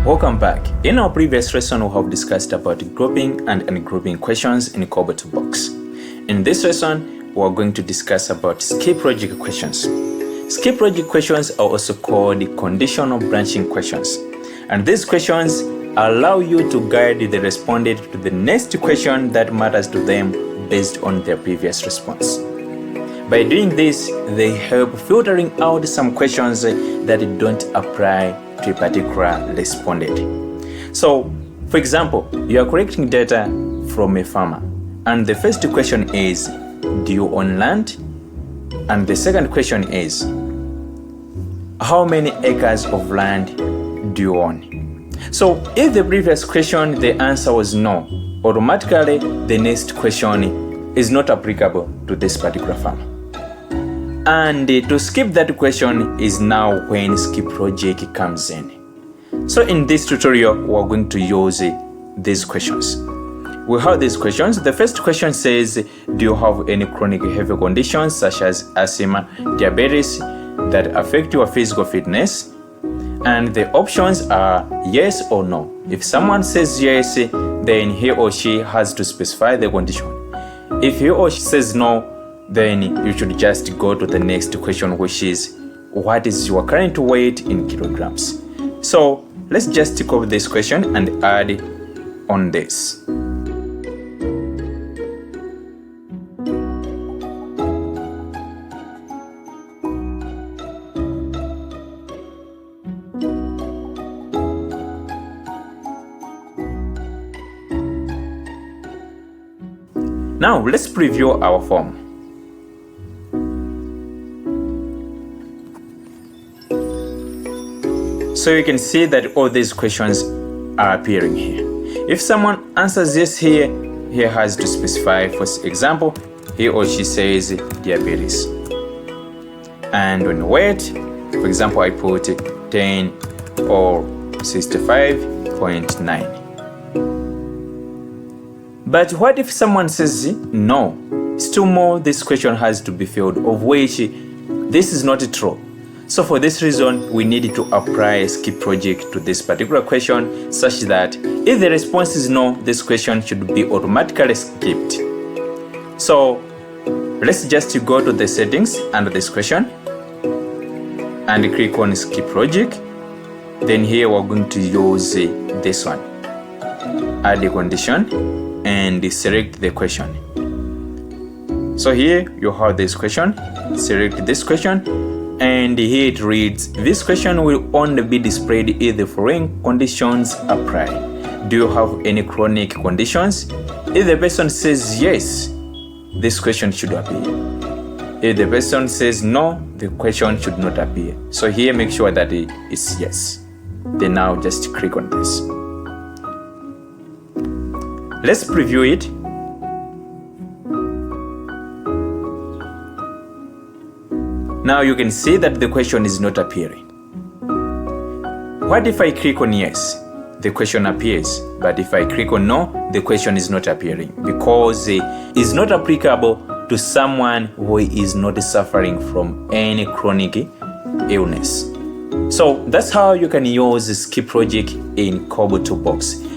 Welcome back. In our previous lesson, we have discussed about grouping and ungrouping questions in Kobotoolbox. In this lesson, we are going to discuss about skip logic questions. Skip logic questions are also called conditional branching questions. And these questions allow you to guide the respondent to the next question that matters to them based on their previous response. By doing this, they help filtering out some questions that don't apply to a particular respondent. So, for example, you are collecting data from a farmer, and the first question is, do you own land? And the second question is, how many acres of land do you own? So, if the previous question, the answer was no, automatically the next question is not applicable to this particular farmer. And to skip that question is now when skip logic comes in. So in this tutorial, we're going to use these questions. We have these questions. The first question says, do you have any chronic health conditions such as asthma, diabetes that affect your physical fitness? And the options are yes or no. If someone says yes, then he or she has to specify the condition. If he or she says no, then you should just go to the next question, which is, what is your current weight in kilograms? So let's just tick off this question and add on this. Now let's preview our form. So you can see that all these questions are appearing here. If someone answers yes here, he has to specify, for example, he or she says diabetes. And on weight, for example, I put 10 or 65.9. But what if someone says no? Still more, this question has to be filled, of which this is not true. So for this reason, we need to apply a skip logic to this particular question such that if the response is no, this question should be automatically skipped. So let's just go to the settings under this question and click on skip logic. Then here we're going to use this one. Add a condition and select the question. So here you have this question, select this question. And here it reads, this question will only be displayed if the following conditions apply. Do you have any chronic conditions? If the person says yes, this question should appear. If the person says no, the question should not appear. So here make sure that it is yes. Then now just click on this. Let's preview it. Now you can see that the question is not appearing. What if I click on yes? The question appears. But if I click on no, the question is not appearing because it is not applicable to someone who is not suffering from any chronic illness. So that's how you can use skip logic in Kobotoolbox.